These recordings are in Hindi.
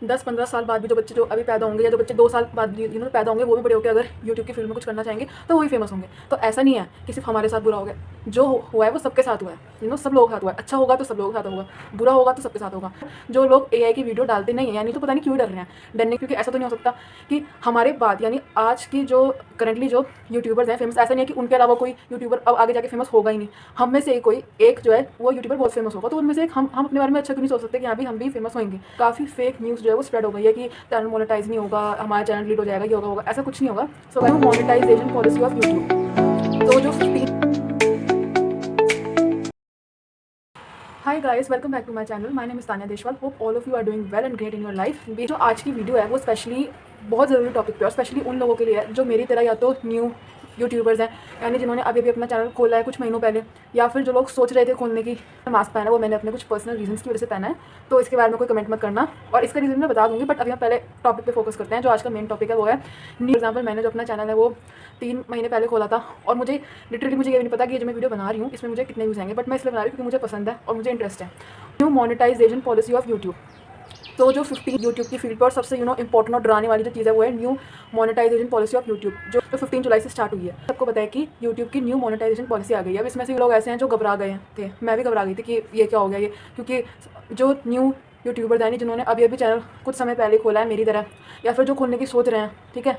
10-15 साल बाद भी जो बच्चे जो अभी पैदा होंगे या जो बच्चे 2 साल बाद जिन्होंने पैदा होंगे वो भी बड़े होकर अगर यूट्यूब की फील्ड में कुछ करना चाहेंगे तो वो भी फेमस होंगे। तो ऐसा नहीं है कि सिर्फ हमारे साथ बुरा हो गया, जो हुआ है वो सबके साथ हुआ है, सब लोगों के साथ हुआ है। अच्छा होगा तो सब लोगों के साथ होगा, बुरा होगा तो सबके साथ होगा। जो लोग एआई की वीडियो डालते नहीं है यानी तो पता नहीं क्यों डर रहे हैं। डरने क्योंकि ऐसा तो नहीं हो सकता कि हमारे बाद यानी आज की जो करंटली जो यूट्यूबर्स हैं फेमस, ऐसा नहीं है कि उनके अलावा कोई यूट्यूबर अब आगे जाके फेमस होगा ही नहीं। हम में से कोई एक जो है वो यूट्यूबर बहुत फेमस होगा, तो उनमें से एक हम अपने बारे में अच्छा क्यों नहीं सोच सकते कि हाँ भी हम भी फेमस होंगे। काफ़ी फेक न्यूज़ जो है वो स्प्रेड हो गई है कि चैनल मोनेटाइज नहीं होगा, हमारा चैनल डिलीट हो जाएगा, ये होगा, ऐसा कुछ नहीं होगा। So guys, monetisation policy of YouTube. तो जो 15 hi guys, welcome back to my channel. My name is Tanya Deshwal. Hope all of you are doing well and great in your life. जो आज की वीडियो है वो स्पेशली बहुत ज़रूरी टॉपिक पे और स्पेशली उन लोगों के लिए है जो मेरी तरह या तो न्यू यूट्यूबर्स हैं यानी जिन्होंने अभी अभी अपना चैनल खोला है कुछ महीनों पहले, या फिर जो लोग सोच रहे थे खोलने की। मास्क पहना वो मैंने अपने कुछ पर्सनल रीजंस की वजह से पहना है, तो इसके बारे में कोई कमेंट मत करना और इसका रीज़न मैं बता दूंगी। बट अभी हम पहले टॉपिक पे फोकस करते हैं। जो आज का मेन टॉपिक है वो है न्यू एग्जाम्पल। मैंने जो अपना चैनल है वो 3 महीने पहले खोला था और मुझे लिटरली मुझे ये भी नहीं पता कि ये जो मैं वीडियो बना रही हूँ इसमें मुझे कितने व्यूज़ आएंगे, बट मैं इसलिए बना रही हूँ क्योंकि मुझे पसंद है और मुझे इंटरेस्ट है। New monetisation policy of YouTube. तो जो 15 यूट्यूब की फील्ड पर और सबसे इंपॉर्टेंट और डराने वाली जो चीज़ है वो है new monetisation policy of YouTube, जो 15 जुलाई से स्टार्ट हुई है। सबको पता है कि यूट्यूब की न्यू मोनेटाइजेशन पॉलिसी आ गई है। अब इसमें से लोग ऐसे हैं जो घबरा गए थे, मैं भी घबरा गई थी कि ये क्या हो गया ये, क्योंकि जो न्यू यूट्यूबर्स हैं जिन्होंने अभी अभी चैनल कुछ समय पहले खोला है मेरी तरह, या फिर जो खोलने की सोच रहे हैं, ठीक है,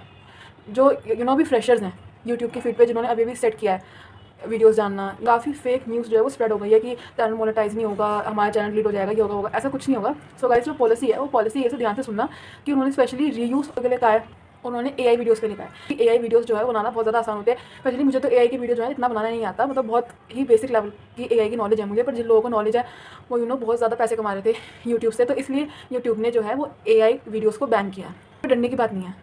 जो अभी फ्रेशर्स हैं यूट्यूब की फील्ड पे जिन्होंने अभी अभी सेट किया है वीडियोस जानना, काफ़ी फेक न्यूज़ जो है वो स्प्रेड हो गई है कि चैनल मोनेटाइज नहीं होगा, हमारा चैनल डिलीट हो जाएगा, ये होगा, ऐसा कुछ नहीं होगा। सो गाइस, जो पॉलिसी है वो पॉलिसी ये से ध्यान से सुनना कि उन्होंने स्पेशली रीयूज़ के लिए कहा है, उन्होंने एआई वीडियोस के लिए कहा है कि एआई वीडियोस जो है बनाना बहुत ज़्यादा आसान होते हैं। स्पेशली मुझे तो एआई की वीडियो जो है इतना बनाना नहीं आता, मतलब बहुत ही बेसिक लेवल की एआई की नॉलेज है मुझे, पर जिन लोगों को नॉलेज है वो बहुत ज़्यादा पैसे कमा रहे थे यूट्यूब से, तो इसलिए यूट्यूब ने जो है वो एआई वीडियोज़ को बैन किया है। तो डरने की बात नहीं है,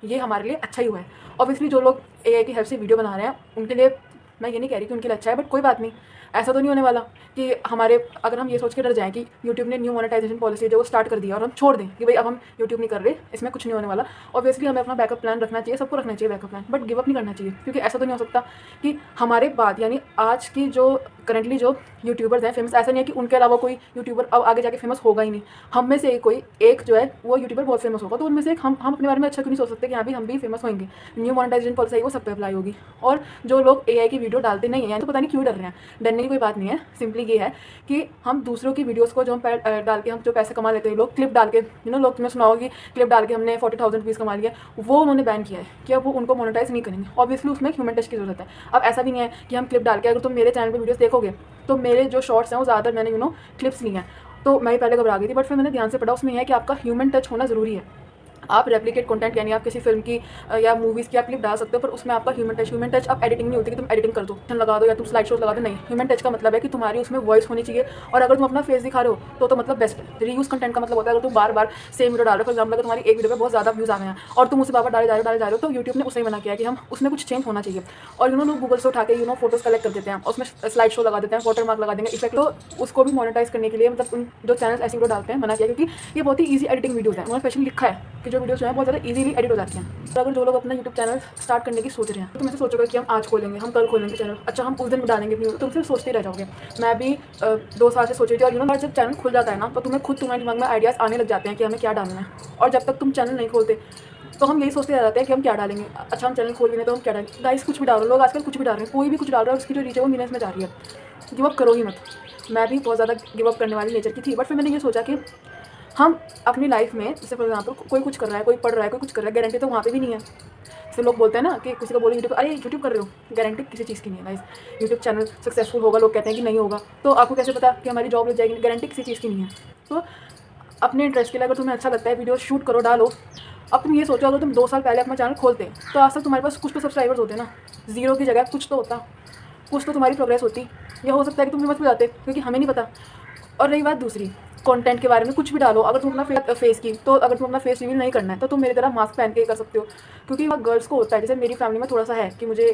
ये हमारे लिए अच्छा ही हुआ है। ऑब्वियसली जो लोग एआई की हेल्प से वीडियो बना रहे हैं उनके लिए मैं ये नहीं कह रही कि उनके लिए अच्छा है, बट कोई बात नहीं, ऐसा तो नहीं होने वाला कि हमारे अगर हम ये सोच के डर जाएं कि यूट्यूब ने न्यू मोनेटाइजेशन पॉलिसी जो वो स्टार्ट कर दिया और हम छोड़ दें कि भाई अब हम यूट्यूब नहीं कर रहे, इसमें कुछ नहीं होने वाला। ऑब्वियसली हमें अपना बैकअप प्लान रखना चाहिए, सबको रखना चाहिए backup plan, but give up नहीं करना चाहिए, क्योंकि ऐसा तो नहीं हो सकता कि हमारे बाद यानी आज की जो करंटली जो यूट्यूबर्स हैं फेमस, ऐसा नहीं है कि उनके अलावा कोई यूट्यूबर अब आगे जाके फेमस होगा ही नहीं। हम में से कोई एक जो है वो यूट्यूबर बहुत फेमस होगा, तो उनमें से एक हम अपने बारे में अच्छा क्यों नहीं सोच सकते कि हाँ भी हम भी फेमस होंगे। न्यू मोनेटाइजेशन पॉलिसी वो सब पे अप्लाई होगी। और जो लोग एआई की वीडियो डालते नहीं है यानी तो पता नहीं क्यों डर रहे हैं, डरने की कोई बात नहीं है। सिंपली ये है कि हम दूसरों की वीडियोस को जो हम डाल के हम जो पैसे कमा लेते हैं, लोग क्लिप डाल के लोग तुम्हें सुना होगा कि क्लिप डाल के हमने 40,000 रुपीज़ कमा लिया, वो उन्होंने बैन किया है कि अब वो उनको मोनेटाइज नहीं करेंगे। ऑब्वियसली उसमें ह्यूमन टच की जरूरत है। अब ऐसा भी नहीं है कि हम क्लिप डाल के, अगर तुम मेरे चैनल पर वीडियोस देखोगे तो मेरे जो शॉर्ट्स हैं वो ज़्यादातर मैंने क्लिप्स ली हैं, तो मैं पहले घबरा गई थी, बट फिर मैंने ध्यान से पढ़ा, उसमें है कि आपका ह्यूमन टच होना ज़रूरी है। आप रेप्लिकेट कंटेंट यानी आप किसी फिल्म की या मूवीज़ की आप क्लिप डाल सकते हो, पर उसमें आपका ह्यूमन टच अब एडिटिंग नहीं होती कि तुम एडिटिंग कर दो, लगा दो या तुम स्लाइड शोज लगा दो, नहीं। ह्यूमन टच का मतलब है कि तुम्हारी उसमें वॉइस होनी चाहिए, और अगर तुम अपना फेस दिखा रहे हो तो मतलब बेस्ट है। रीयूज कंटेंट का मतलब होता है अगर तुम बार बार सेम वीडियो डाल रहे हो, फॉर एग्जाम्पल अगर तुम्हारी एक वीडियो पे बहुत ज़्यादा व्यूज़ आ रहे हैं और तुम उसे बार बार डाले जा रहे हो, तो यूट्यूब ने उससे मना किया कि हम उसमें कुछ चेंज होना चाहिए। और लोग गूगल से उठा के फोटोज कलेक्ट कर देते हैं, उसमें स्लाइड शो लगा देते हैं, वाटर मार्क लगा देंगे इफेक्ट, तो उसको भी मोनेटाइज करने के लिए मतलब उन जो चैनल ऐसी वीडियो डालते हैं मना किया, क्योंकि ये बहुत ही ईजी एडिटिंग वीडियोज़ हैं। उन्होंने स्पेशली लिखा है कि जो वीडियोज़ हैं बहुत ज़्यादा ईजीली एडिट हो जाती हैं। तो अगर जो लोग अपना यूट्यूब चैनल स्टार्ट करने की सोच रहे हैं तो तुम ऐसे सोचोगे कि हम आज खोलेंगे, हम कल खोलेंगे चैनल, अच्छा हम उस दिन डालेंगे अपनी, तुम सिर्फ सोचते रह जाओगे। मैं भी 2 साल से सोच रही थी, और जब चैनल खुल जाता है ना तो तुम्हारे दिमाग में आइडियाज़ आने लग जाते हैं कि हमें क्या डालना है। और जब तक तुम चैनल नहीं खोलते तो हम यही सोचते रह जाते हैं कि हम क्या डालेंगे, अच्छा हम चैनल खोल भी नहीं तो हम क्या डालेंगे। गाइस, कुछ भी डाल रहे हो, लोग आजकल कुछ भी डाल रहे हैं, कोई भी कुछ डाल रहा है और उसकी जो रीच है वो मिलियंस में जा रही है। गिव अप करो ही मत। मैं भी बहुत ज़्यादा गिव अप करने वाली नेचर की थी, बट फिर मैंने ये सोचा कि हम अपनी लाइफ में, जैसे फॉर एग्जाम्पल कोई कुछ कर रहा है, कोई पढ़ रहा है, कोई कुछ कर रहा है, गारंटी तो वहाँ पे भी नहीं है। जैसे लोग बोलते हैं ना कि किसी को बोलो यूट्यूब, अरे यूट्यूब कर रहे हो, गारंटी किसी चीज़ की नहीं है गाइस। यूट्यूब चैनल सक्सेसफुल होगा, लोग कहते हैं कि नहीं होगा, तो आपको कैसे पता कि हमारी जॉब लग जाएगी, गारंटी किसी चीज़ की नहीं है। तो अपने इंटरेस्ट के लिए अगर तुम्हें अच्छा लगता है वीडियो शूट करो, डालो। अब तुम ये सोचो अगर तुम 2 साल पहले अपना चैनल खोलते तो आज तक तुम्हारे पास कुछ तो सब्सक्राइबर्स होते ना, जीरो की जगह कुछ तो होता, कुछ तो तुम्हारी प्रोग्रेस होती। या हो सकता है कि तुम फेमस भी जाते, क्योंकि हमें नहीं पता। और रही बात दूसरी, कंटेंट के बारे में कुछ भी डालो, अगर तुम अपना फेस की, तो अगर तुम अपना फेस रिवील नहीं करना है तो तुम मेरी तरह मास्क पहन के कर सकते हो, क्योंकि वह गर्ल्स को होता है। जैसे मेरी फैमिली में थोड़ा सा है कि मुझे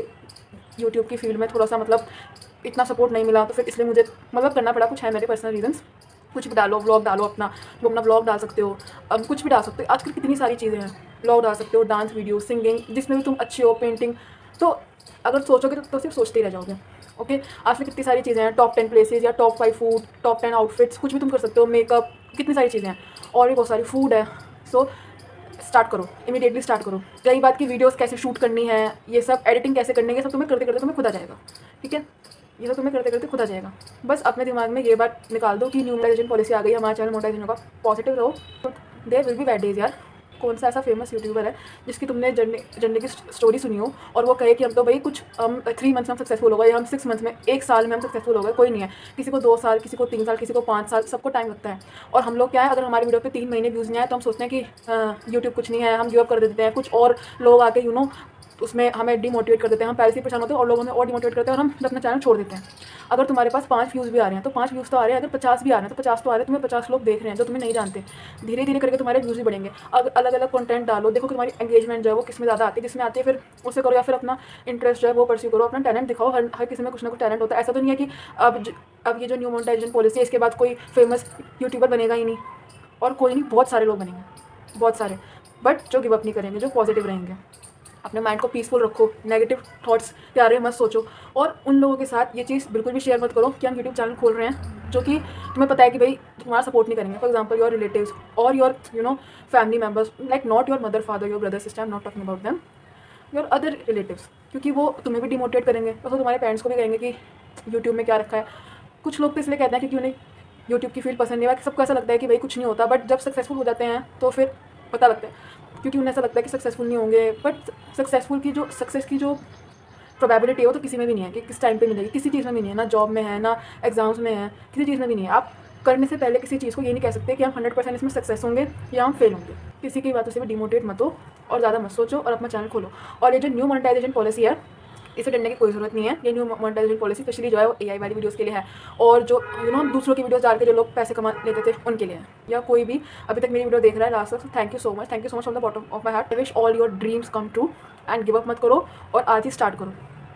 यूट्यूब की फील्ड में थोड़ा सा इतना सपोर्ट नहीं मिला, तो फिर इसलिए मुझे करना पड़ा, कुछ है मेरे पर्सनल रीजंस। कुछ भी डालो, व्लॉग डालो अपना, तुम अपना व्लॉग डाल सकते हो, अब कुछ भी डाल सकते हो, आजकल कितनी सारी चीज़ें हैं। व्लॉग डाल सकते हो, डांस वीडियो, सिंगिंग, जिसमें भी तुम अच्छी हो, पेंटिंग। तो अगर सोचोगे तो सिर्फ सोचते ही रह जाओगे। ओके, आजकल कितनी सारी चीज़ें हैं, टॉप 10 प्लेसेस या टॉप 5 फूड, टॉप 10 आउटफिट्स, कुछ भी तुम कर सकते हो, मेकअप, कितनी सारी चीज़ें हैं, और भी बहुत सारी फूड है, सो स्टार्ट करो, इमीडिएटली स्टार्ट करो। रही बात की वीडियोस कैसे शूट करनी है, ये सब एडिटिंग कैसे करनी है, ये सब तुम्हें करते करते तुम्हें खुद आ जाएगा, ठीक है। ये सब तुम्हें करते करते खुद आ जाएगा। बस अपने दिमाग में ये बात निकाल दो कि न्यू मोनेटाइजेशन पॉलिसी आ गई है, हमारा चैनल मोनेटाइजेशन होगा, पॉजिटिव रहो। There will be bad days यार। कौन सा ऐसा फेमस यूट्यूबर है जिसकी तुमने जर्नी की स्टोरी सुनी हो और वो कहे कि हम तो भाई कुछ 3 मंथ्स में हम सक्सेसफुल हो गए, हम 6 मंथ्स में, 1 साल में हम सक्सेसफुल हो गए? कोई नहीं है। किसी को 2 साल, किसी को 3 साल, किसी को 5 साल, सबको टाइम लगता है। और हम लोग क्या है, अगर हमारी वीडियो पे 3 महीने व्यूज़ नहीं आए तो हम सोचते हैं कि यूट्यूब कुछ नहीं है, हम गिव अप कर देते हैं। कुछ और लोग आके उसमें हमें डिमोटिवेट कर देते हैं, हम पहले से परेशान होते हैं और लोग हमें और डिमोटिवेट करते हैं और हम अपना चैनल छोड़ देते हैं। अगर तुम्हारे पास 5 व्यूज़ भी आ रहे हैं तो 5 व्यूज़ तो आ रहे हैं, अगर 50 भी आ रहे हैं तो 50 तो आ रहे हैं, तुम्हें 50 लोग देख रहे हैं जो तुम्हें नहीं जानते। धीरे धीरे करके तुम्हारे व्यूज़ भी बढ़ेंगे। अगर अलग अलग कंटेंट डालो, देखो कि तुम्हारी एंगेजमेंट जो है वो किस में ज़्यादा आती है, जिसमें आती है फिर उससे करो, या फिर अपना इंटरेस्ट जो है वो परस्यू करो, अपना टैलेंट दिखाओ। हर किसी में कुछ ना कुछ टैलेंट होता है। ऐसा तो नहीं है कि अब ये जो न्यू मोनेटाइजेशन पॉलिसी है इसके बाद कोई फेमस यूट्यूबर बनेगा ही नहीं, और कोई नहीं, बहुत सारे लोग बनेंगे, बहुत सारे, बट जो गिव अप नहीं करेंगे, जो पॉजिटिव रहेंगे। अपने माइंड को पीसफुल रखो, नेगेटिव थॉट्स के बारे में मत सोचो। और उन लोगों के साथ ये चीज़ बिल्कुल भी शेयर मत करो कि हम यूट्यूब चैनल खोल रहे हैं जो कि तुम्हें पता है कि भाई तुम्हारा सपोर्ट नहीं करेंगे। फॉर एग्जाम्पल योर रिलेटिव्स और your family members, like not your mother father, your brother sister, I am not talking about them, your other relatives, क्योंकि वो तुम्हें भी डिमोटिवेट करेंगे और तो तुम्हारे पेरेंट्स को भी कहेंगे कि यूट्यूब में क्या रखा है। कुछ लोग तो इसलिए कहते हैं क्योंकि उन्हें यूट्यूब की फील्ड पसंद नहीं है, सबको ऐसा लगता है कि भाई कुछ नहीं होता, बट जब सक्सेसफुल हो जाते हैं तो फिर पता लगता है, क्योंकि उन्हें ऐसा लगता है कि सक्सेसफुल नहीं होंगे। बट सक्सेस की जो प्रोबेबिलिटी है वो तो किसी में भी नहीं है कि किस टाइम पे मिलेगी, किसी चीज़ में भी नहीं है, ना जॉब में है, ना एग्जाम्स में है, किसी चीज़ में भी नहीं है। आप करने से पहले किसी चीज़ को ये नहीं कह सकते कि हम 100% इसमें सक्सेस होंगे या हम फेल होंगे। किसी की बातों से भी डिमोटिवेट मत हो और ज़्यादा मत सोचो और अपना चैनल खोलो। और ये जो न्यू मोनेटाइजेशन पॉलिसी है, इसे डरने की कोई ज़रूरत नहीं है। ये न्यू मोनेटाइजेशन पॉलिसी स्पेशली जो है वो AI वाली वीडियोस के लिए है, और जो हम दूसरों की वीडियोस डाल के जो लोग पैसे कमा लेते थे उनके लिए है, या कोई भी अभी तक मेरी वीडियो देख रहा है लास्ट तक, thank you so much from the bottom of my heart. I wish all your dreams come true and give up मत करो और आज ही स्टार्ट करो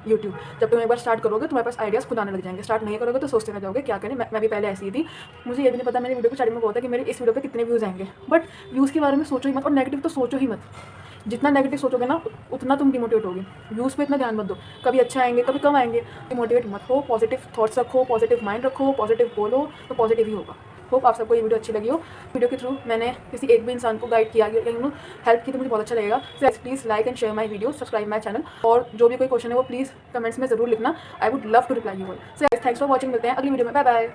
यूट्यूब। जब तुम एक बार स्टार्ट करोगे तुम्हारे पास आइडियाज़ खुद आने लग जाएंगे। स्टार्ट नहीं करोगे तो सोचते रह जाओगे क्या करें। मैं भी पहले ऐसी ही थी, मुझे ये भी नहीं पता, मैंने वीडियो की स्टार्टिंग में बोला था कि मेरे इस वीडियो पे कितने व्यूज़ आएंगे, बट व्यूज़ के बारे में सोचो ही मत और नेगेटिव तो सोचो ही मत। जितना नेगेटिव सोचोगे ना उतना तुम डिमोटिवेट होगे। व्यूज़ पे इतना ध्यान मत दो, कभी अच्छे आएंगे कभी कम आएंगे, डिमोटिवेट मत हो। पॉजिटिव थॉट्स रखो, पॉजिटिव माइंड रखो, पॉजिटिव बोलो तो पॉजिटिव ही होगा। होप आप सबको ये वीडियो अच्छी लगी हो। वीडियो के थ्रू मैंने किसी एक भी इंसान को गाइड किया, हेल्प की तो मुझे बहुत अच्छा लगेगा। So please like and share my video, subscribe my channel, और जो भी कोई क्वेश्चन है वो प्लीज़ कमेंट्स में ज़रूर लिखना। I would love to reply you all. So thanks for watching. मिलते हैं अगली वीडियो में। Bye bye.